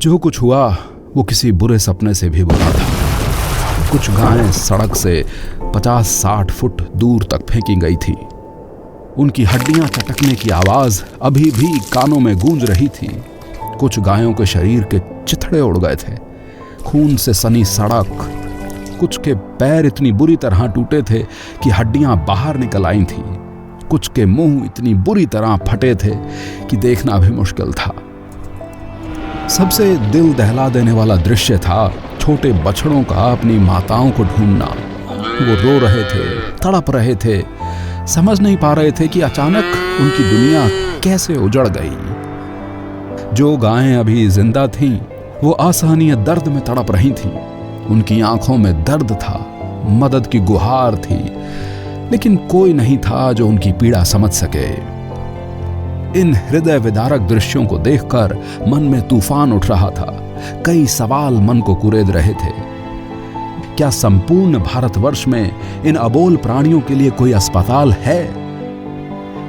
जो कुछ हुआ वो किसी बुरे सपने से भी बुरा था। कुछ गायें सड़क से 50-60 फुट दूर तक फेंकी गई थी। उनकी हड्डियां चटकने की आवाज अभी भी कानों में गूंज रही थी। कुछ गायों के शरीर के चिथड़े उड़ गए थे, खून से सनी सड़क। कुछ के पैर इतनी बुरी तरह टूटे थे कि हड्डियां बाहर निकल आई थी। कुछ के मुंह इतनी बुरी तरह फटे थे कि देखना भी मुश्किल था। सबसे दिल दहला देने वाला दृश्य था छोटे बछड़ों का अपनी माताओं को ढूंढना। वो रो रहे थे, तड़प रहे थे, समझ नहीं पा रहे थे कि अचानक उनकी दुनिया कैसे उजड़ गई। जो गायें अभी जिंदा थीं, वो असहनीय दर्द में तड़प रही थीं। उनकी आंखों में दर्द था, मदद की गुहार थी, लेकिन कोई नहीं था जो उनकी पीड़ा समझ सके। इन हृदय विदारक दृश्यों को देखकर मन में तूफान उठ रहा था। कई सवाल मन को कुरेद रहे थे। क्या संपूर्ण भारतवर्ष में इन अबोल प्राणियों के लिए कोई अस्पताल है?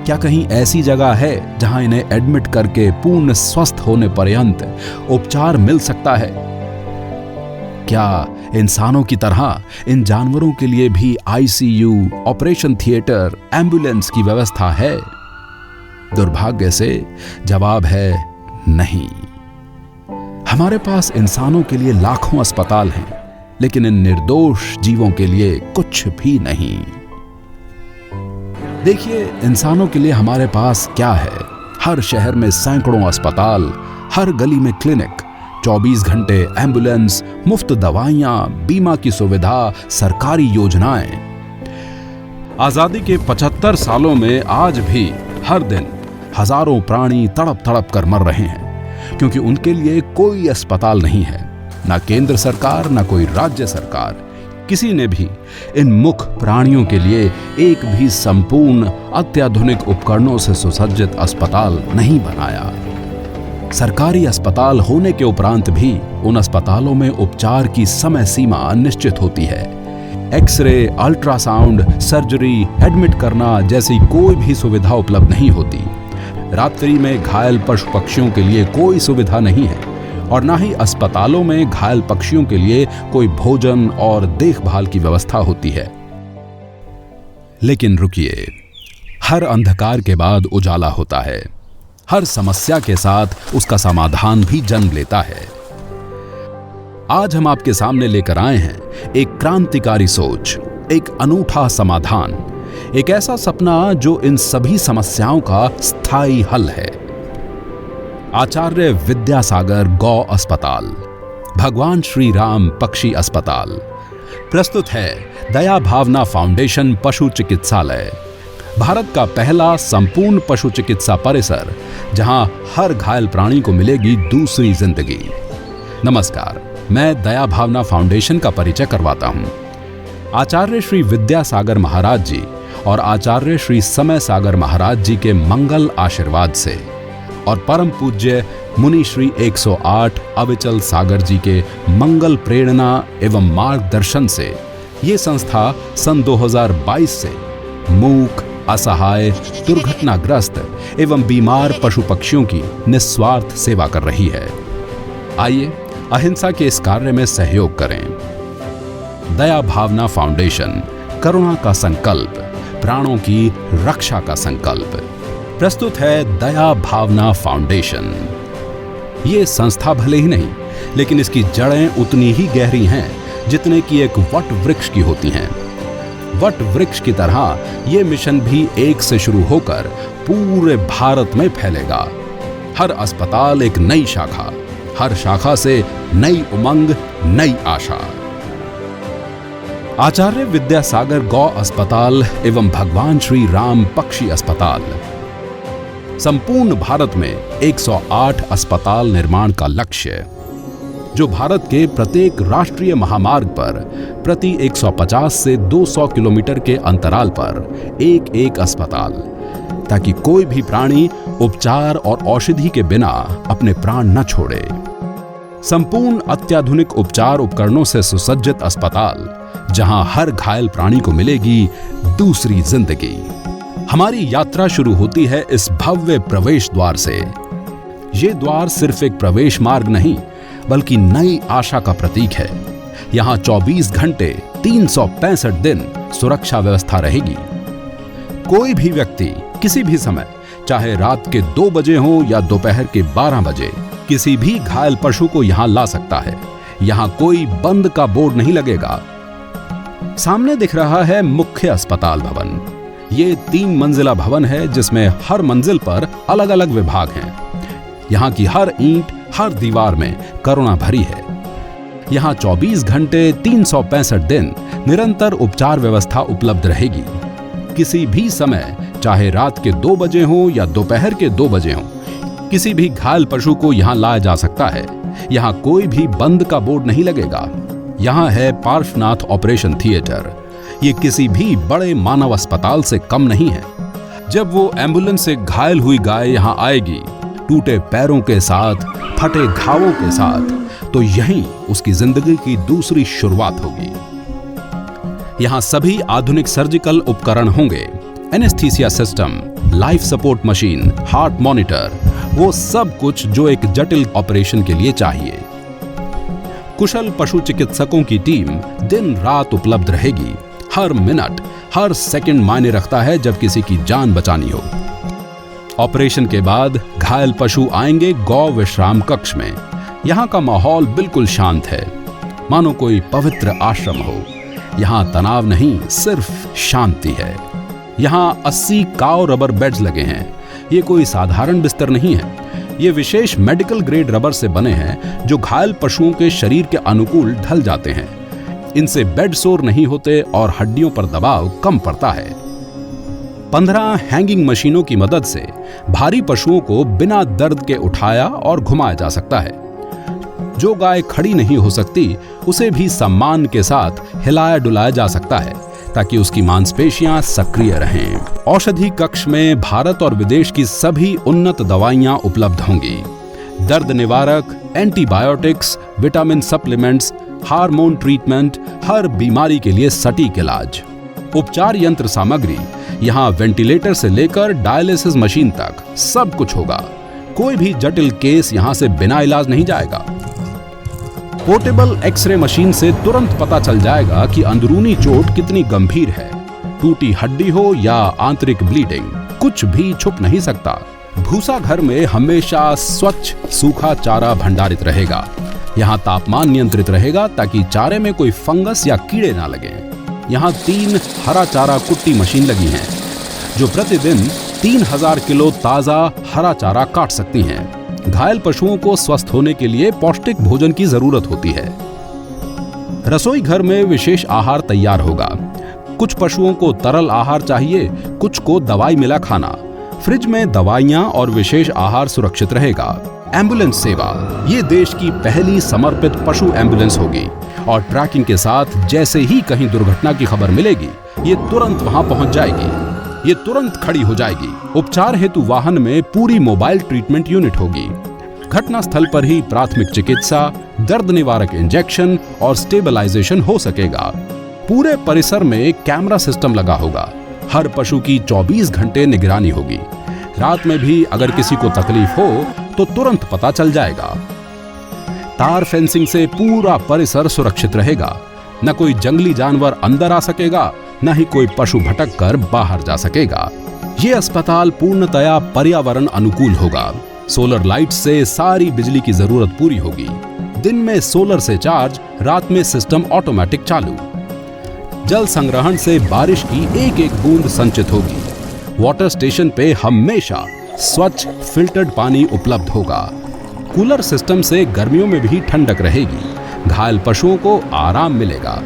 क्या कहीं ऐसी जगह है जहां इन्हें एडमिट करके पूर्ण स्वस्थ होने पर्यंत उपचार मिल सकता है? क्या इंसानों की तरह इन जानवरों के लिए भी आईसीयू, ऑपरेशन थिएटर, एम्बुलेंस की व्यवस्था है? दुर्भाग्य से जवाब है नहीं। हमारे पास इंसानों के लिए लाखों अस्पताल हैं, लेकिन इन निर्दोष जीवों के लिए कुछ भी नहीं। देखिए, इंसानों के लिए हमारे पास क्या है। हर शहर में सैकड़ों अस्पताल, हर गली में क्लिनिक, 24 घंटे एम्बुलेंस, मुफ्त दवाइयां, बीमा की सुविधा, सरकारी योजनाएं। आजादी के 75 सालों में आज भी हर दिन हजारों प्राणी तड़प तड़प कर मर रहे हैं, क्योंकि उनके लिए कोई अस्पताल नहीं है। ना केंद्र सरकार, ना कोई राज्य सरकार, किसी ने भी इन मुख प्राणियों के लिए एक भी संपूर्ण अत्याधुनिक उपकरणों से सुसज्जित अस्पताल नहीं बनाया। सरकारी अस्पताल होने के उपरांत भी उन अस्पतालों में उपचार की समय सीमा निश्चित होती है। एक्सरे, अल्ट्रासाउंड, सर्जरी, एडमिट करना जैसी कोई भी सुविधा उपलब्ध नहीं होती। रात्रि में घायल पशु पक्षियों के लिए कोई सुविधा नहीं है, और ना ही अस्पतालों में घायल पक्षियों के लिए कोई भोजन और देखभाल की व्यवस्था होती है। लेकिन रुकिए, हर अंधकार के बाद उजाला होता है। हर समस्या के साथ उसका समाधान भी जन्म लेता है। आज हम आपके सामने लेकर आए हैं एक क्रांतिकारी सोच, एक अनूठा समाधान, एक ऐसा सपना जो इन सभी समस्याओं का स्थायी हल है। आचार्य विद्यासागर गौ अस्पताल, भगवान श्री राम पक्षी अस्पताल। प्रस्तुत है दया भावना फाउंडेशन पशु चिकित्सालय, भारत का पहला संपूर्ण पशु चिकित्सा परिसर, जहां हर घायल प्राणी को मिलेगी दूसरी जिंदगी। नमस्कार, मैं दया भावना फाउंडेशन का परिचय करवाता हूं। आचार्य श्री विद्यासागर महाराज जी और आचार्य श्री समय सागर महाराज जी के मंगल आशीर्वाद से और परम पूज्य मुनि श्री 108 अविचल सागर जी के मंगल प्रेरणा एवं मार्गदर्शन से ये संस्था सन 2022 से मूक, असहाय, दुर्घटनाग्रस्त एवं बीमार पशु पक्षियों की निस्वार्थ सेवा कर रही है। आइए अहिंसा के इस कार्य में सहयोग करें। दया भावना फाउंडेशन, करुणा का संकल्प, प्राणों की रक्षा का संकल्प। प्रस्तुत है दया भावना फाउंडेशन। ये संस्था भले ही नहीं, लेकिन इसकी जड़ें उतनी ही गहरी हैं जितने कि एक वट वृक्ष की होती हैं। वट वृक्ष की तरह ये मिशन भी एक से शुरू होकर पूरे भारत में फैलेगा। हर अस्पताल एक नई शाखा, हर शाखा से नई उमंग, नई आशा। आचार्य विद्यासागर गौ अस्पताल एवं भगवान श्री राम पक्षी अस्पताल। संपूर्ण भारत में 108 अस्पताल निर्माण का लक्ष्य, जो भारत के प्रत्येक राष्ट्रीय महामार्ग पर प्रति 150 से 200 किलोमीटर के अंतराल पर एक एक अस्पताल, ताकि कोई भी प्राणी उपचार और औषधि के बिना अपने प्राण न छोड़े। संपूर्ण अत्याधुनिक उपचार उपकरणों से सुसज्जित अस्पताल, जहां हर घायल प्राणी को मिलेगी दूसरी जिंदगी। हमारी यात्रा शुरू होती है इस भव्य प्रवेश द्वार से। ये द्वार सिर्फ एक प्रवेश मार्ग नहीं, बल्कि नई आशा का प्रतीक है। यहाँ 24 घंटे 365 दिन सुरक्षा व्यवस्था रहेगी। कोई भी व्यक्ति किसी भी समय, चाहे रात के 2 बजे हो या दोपहर के 12 बजे, किसी भी घायल पशु को यहाँ ला सकता है। यहाँ कोई बंद का बोर्ड नहीं लगेगा। सामने दिख रहा है मुख्य अस्पताल भवन। ये 3 मंजिला भवन है जिसमें हर मंजिल पर अलग अलग विभाग हैं। यहाँ की हर ईंट, हर दीवार में करुणा भरी है। यहाँ 24 घंटे 365 दिन निरंतर उपचार व्यवस्था उपलब्ध रहेगी। किसी भी समय, चाहे रात के 2 बजे हो या दोपहर के 2 बजे हो, किसी भी घायल पशु को यहाँ लाया जा सकता है। यहाँ कोई भी बंद का बोर्ड नहीं लगेगा। यहाँ है पार्श्वनाथ ऑपरेशन थिएटर। ये किसी भी बड़े मानव अस्पताल से कम नहीं है। जब वो एम्बुलेंस से घायल हुई गाय यहाँ आएगी, टूटे पैरों के साथ, फटे घावों के साथ, तो यहीं उसकी जिंदगी की दूसरी शुरुआत होगी। यहाँ सभी आधुनिक सर्जिकल उपकरण होंगे, anaesthesia system, life support machine, heart monitor, वो सब कुछ जो एक जटिल ऑपरेशन के लिए चाहिए। कुशल पशु चिकित्सकों की टीम दिन रात उपलब्ध रहेगी। हर मिनट, हर सेकंड मायने रखता है जब किसी की जान बचानी हो। ऑपरेशन के बाद घायल पशु आएंगे गौ विश्राम कक्ष में। यहाँ का माहौल बिल्कुल शांत है, मानो कोई पवित्र आश्रम हो। यहाँ तनाव नहीं, सिर्फ शांति है। यहाँ 80 काव रबर बेड्स लगे हैं। ये कोई साधारण बिस्तर नहीं है। ये विशेष मेडिकल ग्रेड रबर से बने हैं जो घायल पशुओं के शरीर के अनुकूल ढल जाते हैं। इनसे बेड सोर नहीं होते और हड्डियों पर दबाव कम पड़ता है। 15 हैंगिंग मशीनों की मदद से भारी पशुओं को बिना दर्द के उठाया और घुमाया जा सकता है। जो गाय खड़ी नहीं हो सकती, उसे भी सम्मान के साथ हिलाया डुलाया जा सकता है ताकि उसकी मांसपेशियां सक्रिय रहें। औषधि कक्ष में भारत और विदेश की सभी उन्नत दवाइयां उपलब्ध होंगी। दर्द निवारक, antibiotics, vitamin supplements, hormone treatment, हर बीमारी के लिए सटीक इलाज। उपचार यंत्र सामग्री, यहाँ वेंटिलेटर से लेकर डायलिसिस मशीन तक सब कुछ होगा। कोई भी जटिल केस यहाँ से बिना इलाज नहीं जाएगा। पोर्टेबल एक्सरे मशीन से तुरंत पता चल जाएगा कि अंदरूनी चोट कितनी गंभीर है। टूटी हड्डी हो या आंतरिक ब्लीडिंग, कुछ भी छुप नहीं सकता। भूसा घर में हमेशा स्वच्छ सूखा चारा भंडारित रहेगा। यहाँ तापमान नियंत्रित रहेगा ताकि चारे में कोई फंगस या कीड़े ना लगे। यहाँ 3 हरा चारा कुट्टी मशीन लगी हैं जो प्रतिदिन 3000 किलो ताजा हरा चारा काट सकती हैं। घायल पशुओं को स्वस्थ होने के लिए पौष्टिक भोजन की जरूरत होती है। रसोई घर में विशेष आहार तैयार होगा। कुछ पशुओं को तरल आहार चाहिए, कुछ को दवाई मिला खाना। फ्रिज में दवाइयां और विशेष आहार सुरक्षित रहेगा। एम्बुलेंस सेवा, ये देश की पहली समर्पित पशु एम्बुलेंस होगी और ट्रैकिंग के साथ जैसे ही कहीं दुर्घटना की खबर मिलेगी, ये तुरंत वहां पहुंच जाएगी। ये तुरंत खड़ी हो जाएगी। उपचार हेतु वाहन में पूरी मोबाइल ट्रीटमेंट यूनिट होगी। घटना स्थल पर ही प्राथमिक चिकित्सा, दर्द निवारक इंजेक्शन और स्टेबलाइजेशन हो सकेगा। पूरे परिसर में कैमरा सिस्टम लगा होगा। हर पशु की 24 घंटे निगरानी होगी। रात में भी अगर किसी को तकलीफ हो तो तुरंत पता चल जाएगा। तार फेंसिंग से पूरा परिसर सुरक्षित रहेगा। न कोई जंगली जानवर अंदर आ सकेगा, न ही कोई पशु भटक कर बाहर जा सकेगा। ये अस्पताल पूर्णतया पर्यावरण अनुकूल होगा। सोलर लाइट से सारी बिजली की जरूरत पूरी होगी। दिन में सोलर से चार्ज, रात में सिस्टम ऑटोमेटिक चालू। जल संग्रहण से बारिश की एक एक बूंद संचित होगी। वाटर स्टेशन पे हमेशा स्वच्छ फिल्टर्ड पानी उपलब्ध होगा। कूलर सिस्टम से गर्मियों में भी ठंडक रहेगी। घायल पशुओं को आराम मिलेगा।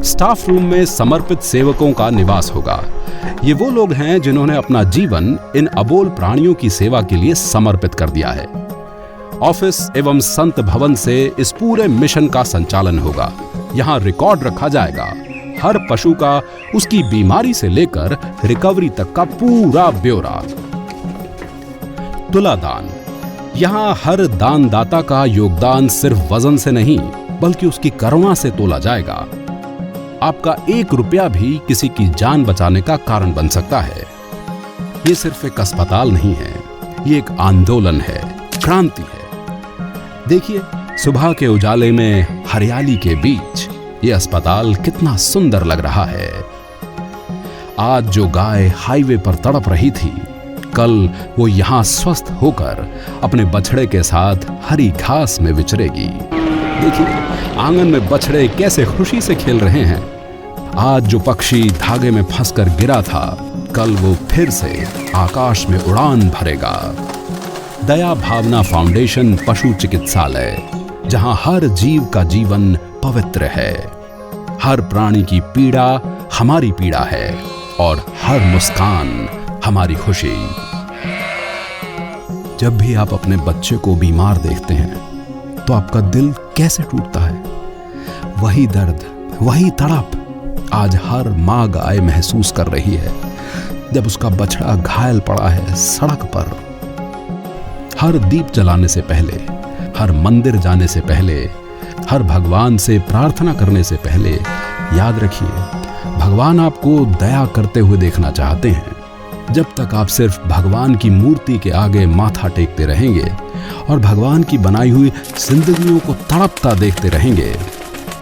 स्टाफ रूम में समर्पित सेवकों का निवास होगा। ये वो लोग हैं जिन्होंने अपना जीवन इन अबोल प्राणियों की सेवा के लिए समर्पित कर दिया है। ऑफिस एवं संत भवन से इस पूरे मिशन का संचालन होगा। यहाँ रिकॉर्ड रखा जाएगा, हर पशु का, उसकी बीमारी से लेकर रिकवरी तक का पूरा ब्यौरा। तुलादान, यहाँ हर दानदाता का योगदान सिर्फ वजन से नहीं बल्कि उसकी करुणा से तोला जाएगा। आपका 1 रुपया भी किसी की जान बचाने का कारण बन सकता है। ये सिर्फ एक अस्पताल नहीं है, ये एक आंदोलन है, क्रांति है। देखिए, सुबह के उजाले में हरियाली के बीच ये अस्पताल कितना सुंदर लग रहा है। आज जो गाय हाईवे पर तड़प रही थी, कल वो यहां स्वस्थ होकर अपने बछड़े के साथ हरी घास में विचरेगी। देखिए आंगन में बछड़े कैसे खुशी से खेल रहे हैं। आज जो पक्षी धागे में फंसकर गिरा था, कल वो फिर से आकाश में उड़ान भरेगा। दया भावना फाउंडेशन पशु चिकित्सालय, जहां हर जीव का जीवन पवित्र है। हर प्राणी की पीड़ा हमारी पीड़ा है और हर मुस्कान हमारी खुशी। जब भी आप अपने बच्चे को बीमार देखते हैं तो आपका दिल कैसे टूटता है। वही दर्द, वही तड़प आज हर माँ गाय महसूस कर रही है जब उसका बछड़ा घायल पड़ा है सड़क पर। हर दीप जलाने से पहले, हर मंदिर जाने से पहले, हर भगवान से प्रार्थना करने से पहले याद रखिए, भगवान आपको दया करते हुए देखना चाहते हैं। जब तक आप सिर्फ भगवान की मूर्ति के आगे माथा टेकते रहेंगे और भगवान की बनाई हुई जिंदगियों को तड़पता देखते रहेंगे,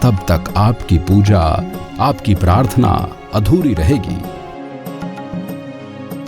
तब तक आपकी पूजा, आपकी प्रार्थना अधूरी रहेगी।